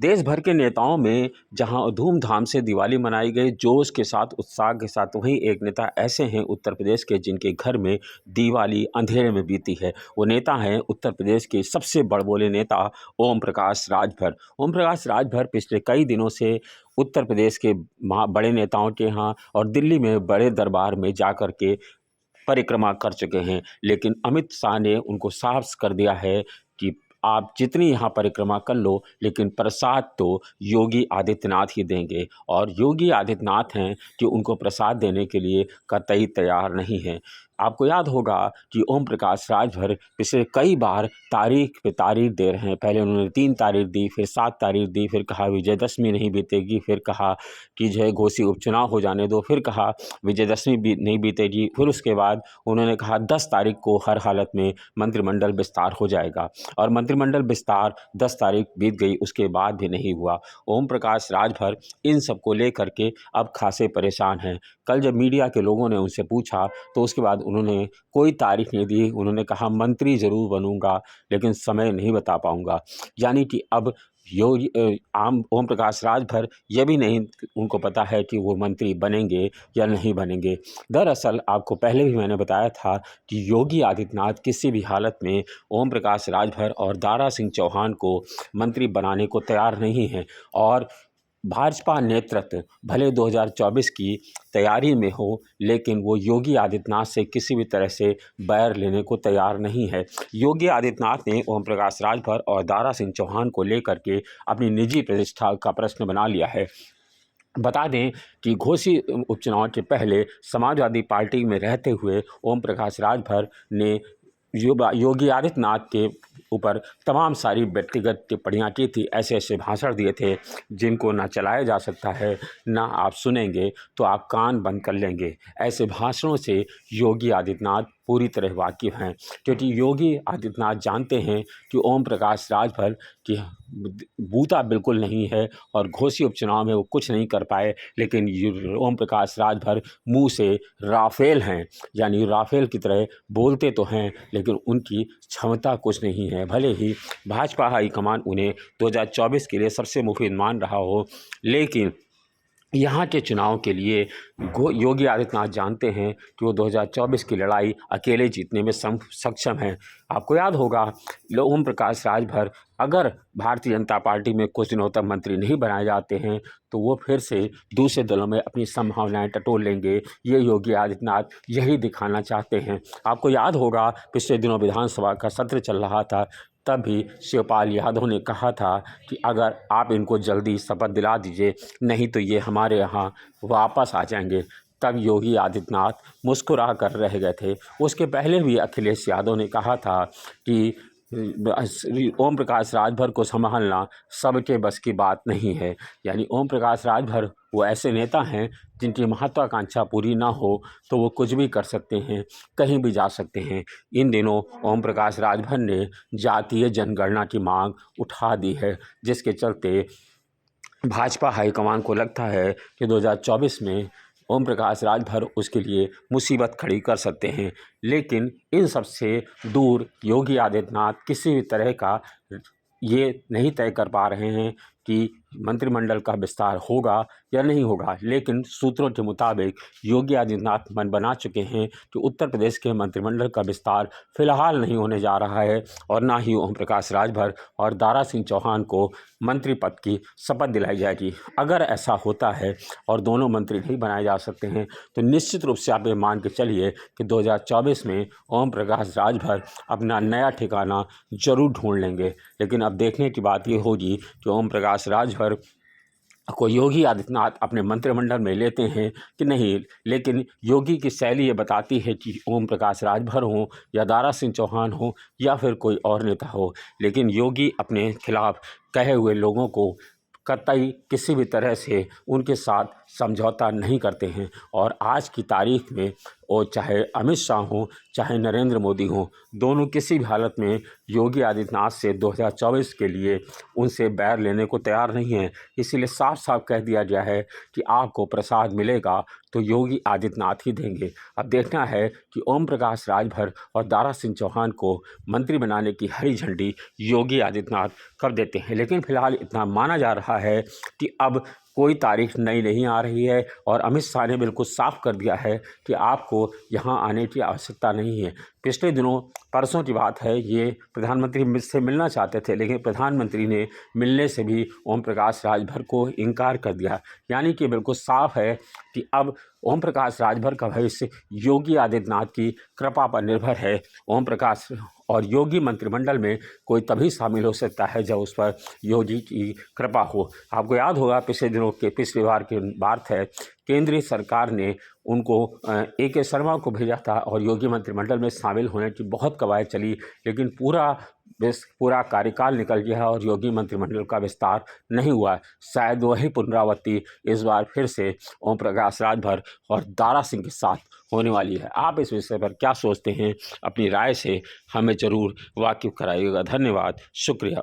देश भर के नेताओं में जहां धूमधाम से दिवाली मनाई गई, जोश के साथ, उत्साह के साथ, वहीं एक नेता ऐसे हैं उत्तर प्रदेश के जिनके घर में दिवाली अंधेरे में बीती है। वो नेता हैं उत्तर प्रदेश के सबसे बड़बोले नेता ओम प्रकाश राजभर। ओम प्रकाश राजभर पिछले कई दिनों से उत्तर प्रदेश के बड़े नेताओं के यहाँ और दिल्ली में बड़े दरबार में जाकर के परिक्रमा कर चुके हैं, लेकिन अमित शाह ने उनको साफ कर दिया है कि आप जितनी यहाँ परिक्रमा कर लो, लेकिन प्रसाद तो योगी आदित्यनाथ ही देंगे। और योगी आदित्यनाथ हैं कि उनको प्रसाद देने के लिए कतई तैयार नहीं हैं। आपको याद होगा कि ओम प्रकाश राजभर पिछले कई बार तारीख पे तारीख दे रहे हैं। पहले उन्होंने 3 तारीख दी, फिर 7 तारीख दी, फिर कहा विजयदशमी नहीं बीतेगी, फिर कहा कि जो है घोसी उपचुनाव हो जाने दो, फिर कहा विजयदशमी भी नहीं बीतेगी, फिर उसके बाद उन्होंने कहा 10 तारीख को हर हालत में मंत्रिमंडल विस्तार हो जाएगा। और मंत्रिमंडल विस्तार 10 तारीख बीत गई, उसके बाद भी नहीं हुआ। ओम प्रकाश राजभर इन सब को लेकर के अब खासे परेशान हैं। कल जब मीडिया के लोगों ने उनसे पूछा तो उसके बाद उन्होंने कोई तारीख नहीं दी। उन्होंने कहा मंत्री ज़रूर बनूंगा, लेकिन समय नहीं बता पाऊंगा। यानी कि अब ओम प्रकाश राजभर ये भी नहीं उनको पता है कि वो मंत्री बनेंगे या नहीं बनेंगे। दरअसल आपको पहले भी मैंने बताया था कि योगी आदित्यनाथ किसी भी हालत में ओम प्रकाश राजभर और दारा सिंह चौहान को मंत्री बनाने को तैयार नहीं हैं। और भाजपा नेतृत्व भले 2024 की तैयारी में हो, लेकिन वो योगी आदित्यनाथ से किसी भी तरह से बैर लेने को तैयार नहीं है। योगी आदित्यनाथ ने ओम प्रकाश राजभर और दारा सिंह चौहान को लेकर के अपनी निजी प्रतिष्ठा का प्रश्न बना लिया है। बता दें कि घोसी उपचुनाव के पहले समाजवादी पार्टी में रहते हुए ओम प्रकाश राजभर ने योगी आदित्यनाथ के ऊपर तमाम सारी व्यक्तिगत टिप्पणियाँ की थी। ऐसे ऐसे भाषण दिए थे जिनको ना चलाया जा सकता है, ना आप सुनेंगे तो आप कान बंद कर लेंगे। ऐसे भाषणों से योगी आदित्यनाथ पूरी तरह वाकिफ़ हैं, क्योंकि योगी आदित्यनाथ जानते हैं कि ओम प्रकाश राजभर की बूता बिल्कुल नहीं है और घोसी उपचुनाव में वो कुछ नहीं कर पाए। लेकिन ओम प्रकाश राजभर मुंह से राफेल हैं, यानी राफेल की तरह बोलते तो हैं, लेकिन उनकी क्षमता कुछ नहीं है। भले ही भाजपा हाईकमान उन्हें 2024 के लिए सबसे मुफीद मान रहा हो, लेकिन यहाँ के चुनाव के लिए योगी आदित्यनाथ जानते हैं कि वो 2024 की लड़ाई अकेले जीतने में सक्षम हैं। आपको याद होगा ओम प्रकाश राजभर अगर भारतीय जनता पार्टी में कुछ दिनों तक मंत्री नहीं बनाए जाते हैं तो वो फिर से दूसरे दलों में अपनी संभावनाएं टटोल लेंगे। ये योगी आदित्यनाथ यही दिखाना चाहते हैं। आपको याद होगा पिछले दिनों विधानसभा का सत्र चल रहा था, तब भी शिवपाल यादव ने कहा था कि अगर आप इनको जल्दी शपथ दिला दीजिए, नहीं तो ये हमारे यहाँ वापस आ जाएंगे। तब योगी आदित्यनाथ मुस्कुरा कर रह गए थे। उसके पहले भी अखिलेश यादव ने कहा था कि ओम प्रकाश राजभर को संभालना सबके बस की बात नहीं है। यानी ओम प्रकाश राजभर वो ऐसे नेता हैं जिनकी महत्वाकांक्षा पूरी ना हो तो वो कुछ भी कर सकते हैं, कहीं भी जा सकते हैं। इन दिनों ओम प्रकाश राजभर ने जातीय जनगणना की मांग उठा दी है, जिसके चलते भाजपा हाईकमान को लगता है कि 2024 में ओम प्रकाश राजभर उसके लिए मुसीबत खड़ी कर सकते हैं। लेकिन इन सब से दूर योगी आदित्यनाथ किसी भी तरह का ये नहीं तय कर पा रहे हैं कि मंत्रिमंडल का विस्तार होगा या नहीं होगा। लेकिन सूत्रों के मुताबिक योगी आदित्यनाथ मन बना चुके हैं कि उत्तर प्रदेश के मंत्रिमंडल का विस्तार फिलहाल नहीं होने जा रहा है और ना ही ओम प्रकाश राजभर और दारा सिंह चौहान को मंत्री पद की शपथ दिलाई जाएगी। अगर ऐसा होता है और दोनों मंत्री नहीं बनाए जा सकते हैं तो निश्चित रूप से आप ये मान के चलिए कि 2024 में ओम प्रकाश राजभर अपना नया ठिकाना जरूर ढूंढ लेंगे। लेकिन अब देखने की बात ये होगी कि ओम प्रकाश राजभर को योगी आदित्यनाथ अपने मंत्रिमंडल में लेते हैं कि नहीं। लेकिन योगी की शैली ये बताती है कि ओम प्रकाश राजभर हो या दारा सिंह चौहान हो या फिर कोई और नेता हो, लेकिन योगी अपने खिलाफ कहे हुए लोगों को कतई किसी भी तरह से उनके साथ समझौता नहीं करते हैं। और आज की तारीख में वो चाहे अमित शाह हों चाहे नरेंद्र मोदी हों, दोनों किसी भी हालत में योगी आदित्यनाथ से 2024 के लिए उनसे बैर लेने को तैयार नहीं है। इसीलिए साफ साफ कह दिया गया है कि आपको प्रसाद मिलेगा तो योगी आदित्यनाथ ही देंगे। अब देखना है कि ओम प्रकाश राजभर और दारा सिंह चौहान को मंत्री बनाने की हरी झंडी योगी आदित्यनाथ कब देते हैं। लेकिन फिलहाल इतना माना जा रहा है कि अब कोई तारीख नई नहीं आ रही है और अमित शाह ने बिल्कुल साफ कर दिया है कि आपको यहाँ आने की आवश्यकता नहीं है। पिछले दिनों परसों की बात है, ये प्रधानमंत्री से मिलना चाहते थे, लेकिन प्रधानमंत्री ने मिलने से भी ओम प्रकाश राजभर को इनकार कर दिया। यानी कि बिल्कुल साफ है कि अब ओम प्रकाश राजभर का भविष्य योगी आदित्यनाथ की कृपा पर निर्भर है। ओम प्रकाश और योगी मंत्रिमंडल में कोई तभी शामिल हो सकता है जब उस पर योगी की कृपा हो। आपको याद होगा पिछले बार की बात है, केंद्रीय सरकार ने उनको AK शर्मा को भेजा था और योगी मंत्रिमंडल में शामिल होने की बहुत कवायद चली, लेकिन पूरा कार्यकाल निकल गया और योगी मंत्रिमंडल का विस्तार नहीं हुआ। शायद वही पुनरावृत्ति इस बार फिर से ओम प्रकाश राजभर और दारा सिंह के साथ होने वाली है। आप इस विषय पर क्या सोचते हैं? अपनी राय से हमें ज़रूर वाकिफ़ कराइएगा। धन्यवाद, शुक्रिया।